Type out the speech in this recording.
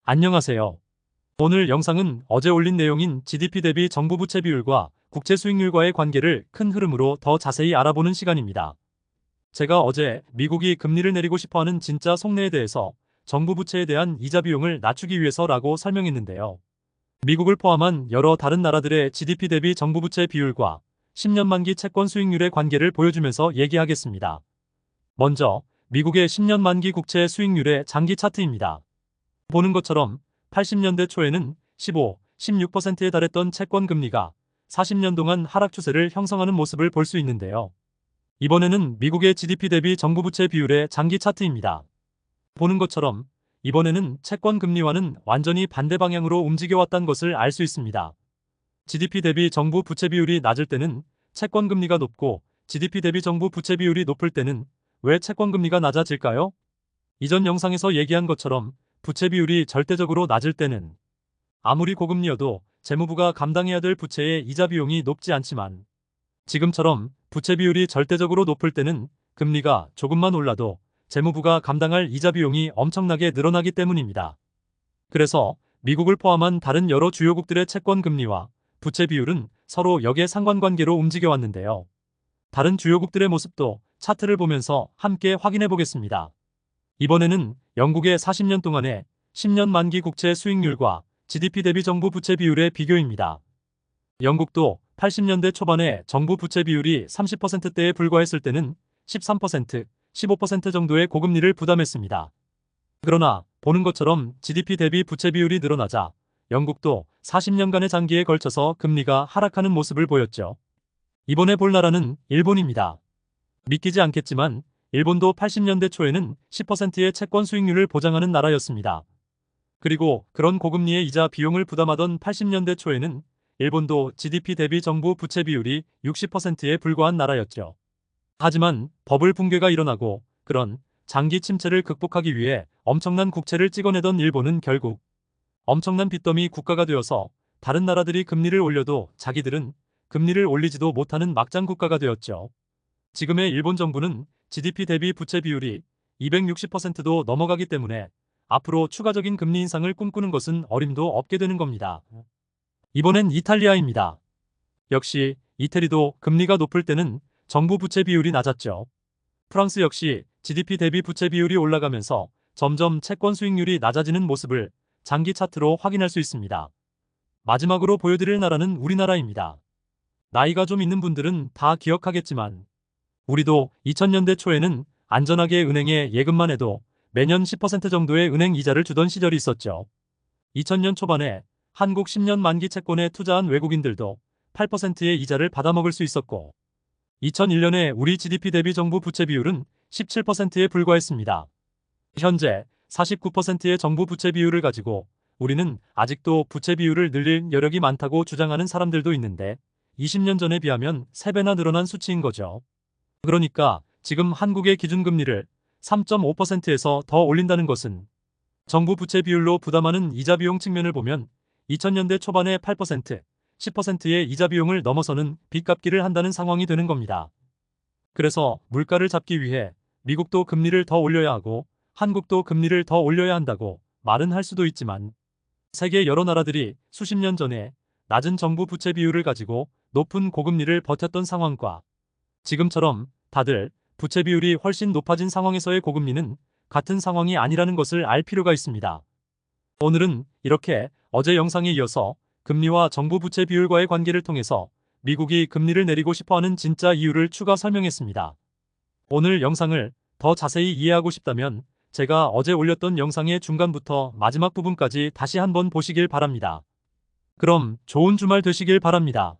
안녕하세요. 오늘 영상은 어제 올린 내용인 GDP 대비 정부 부채 비율과 국채 수익률과의 관계를 큰 흐름으로 더 자세히 알아보는 시간입니다. 제가 어제 미국이 금리를 내리고 싶어하는 진짜 속내에 대해서 정부 부채에 대한 이자 비용을 낮추기 위해서라고 설명했는데요. 미국을 포함한 여러 다른 나라들의 GDP 대비 정부 부채 비율과 10년 만기 채권 수익률의 관계를 보여주면서 얘기하겠습니다. 먼저 미국의 10년 만기 국채 수익률의 장기 차트입니다. 보는 것처럼 80년대 초에는 15, 16%에 달했던 채권 금리가 40년 동안 하락 추세를 형성하는 모습을 볼 수 있는데요. 이번에는 미국의 GDP 대비 정부 부채 비율의 장기 차트입니다. 보는 것처럼 이번에는 채권 금리와는 완전히 반대 방향으로 움직여왔다는 것을 알 수 있습니다. GDP 대비 정부 부채 비율이 낮을 때는 채권 금리가 높고 GDP 대비 정부 부채 비율이 높을 때는 왜 채권 금리가 낮아질까요? 이전 영상에서 얘기한 것처럼 부채 비율이 절대적으로 낮을 때는 아무리 고금리여도 재무부가 감당해야 될 부채의 이자 비용이 높지 않지만 지금처럼 부채 비율이 절대적으로 높을 때는 금리가 조금만 올라도 재무부가 감당할 이자 비용이 엄청나게 늘어나기 때문입니다. 그래서 미국을 포함한 다른 여러 주요국들의 채권 금리와 부채 비율은 서로 역의 상관관계로 움직여왔는데요. 다른 주요국들의 모습도 차트를 보면서 함께 확인해 보겠습니다. 이번에는 영국의 40년 동안의 10년 만기 국채 수익률과 GDP 대비 정부 부채 비율의 비교입니다. 영국도 80년대 초반에 정부 부채 비율이 30%대에 불과했을 때는 13%, 15% 정도의 고금리를 부담했습니다. 그러나 보는 것처럼 GDP 대비 부채 비율이 늘어나자 영국도 40년간의 장기에 걸쳐서 금리가 하락하는 모습을 보였죠. 이번에 볼 나라는 일본입니다. 믿기지 않겠지만 일본도 80년대 초에는 10%의 채권 수익률을 보장하는 나라였습니다. 그리고 그런 고금리의 이자 비용을 부담하던 80년대 초에는 일본도 GDP 대비 정부 부채 비율이 60%에 불과한 나라였죠. 하지만 버블 붕괴가 일어나고 그런 장기 침체를 극복하기 위해 엄청난 국채를 찍어내던 일본은 결국 엄청난 빚더미 국가가 되어서 다른 나라들이 금리를 올려도 자기들은 금리를 올리지도 못하는 막장 국가가 되었죠. 지금의 일본 정부는 GDP 대비 부채 비율이 260%도 넘어가기 때문에 앞으로 추가적인 금리 인상을 꿈꾸는 것은 어림도 없게 되는 겁니다. 이번엔 이탈리아입니다. 역시 이태리도 금리가 높을 때는 정부 부채 비율이 낮았죠. 프랑스 역시 GDP 대비 부채 비율이 올라가면서 점점 채권 수익률이 낮아지는 모습을 장기 차트로 확인할 수 있습니다. 마지막으로 보여드릴 나라는 우리나라입니다. 나이가 좀 있는 분들은 다 기억하겠지만 우리도 2000년대 초에는 안전하게 은행에 예금만 해도 매년 10% 정도의 은행 이자를 주던 시절이 있었죠. 2000년 초반에 한국 10년 만기 채권에 투자한 외국인들도 8%의 이자를 받아먹을 수 있었고 2001년에 우리 GDP 대비 정부 부채 비율은 17%에 불과했습니다. 현재 49%의 정부 부채 비율을 가지고 우리는 아직도 부채 비율을 늘릴 여력이 많다고 주장하는 사람들도 있는데 20년 전에 비하면 3배나 늘어난 수치인 거죠. 그러니까 지금 한국의 기준금리를 3.5%에서 더 올린다는 것은 정부 부채 비율로 부담하는 이자 비용 측면을 보면 2000년대 초반에 8%, 10%의 이자 비용을 넘어서는 빚 갚기를 한다는 상황이 되는 겁니다. 그래서 물가를 잡기 위해 미국도 금리를 더 올려야 하고 한국도 금리를 더 올려야 한다고 말은 할 수도 있지만 세계 여러 나라들이 수십 년 전에 낮은 정부 부채 비율을 가지고 높은 고금리를 버텼던 상황과 지금처럼 다들 부채 비율이 훨씬 높아진 상황에서의 고금리는 같은 상황이 아니라는 것을 알 필요가 있습니다. 오늘은 이렇게 어제 영상에 이어서 금리와 정부 부채 비율과의 관계를 통해서 미국이 금리를 내리고 싶어하는 진짜 이유를 추가 설명했습니다. 오늘 영상을 더 자세히 이해하고 싶다면 제가 어제 올렸던 영상의 중간부터 마지막 부분까지 다시 한번 보시길 바랍니다. 그럼 좋은 주말 되시길 바랍니다.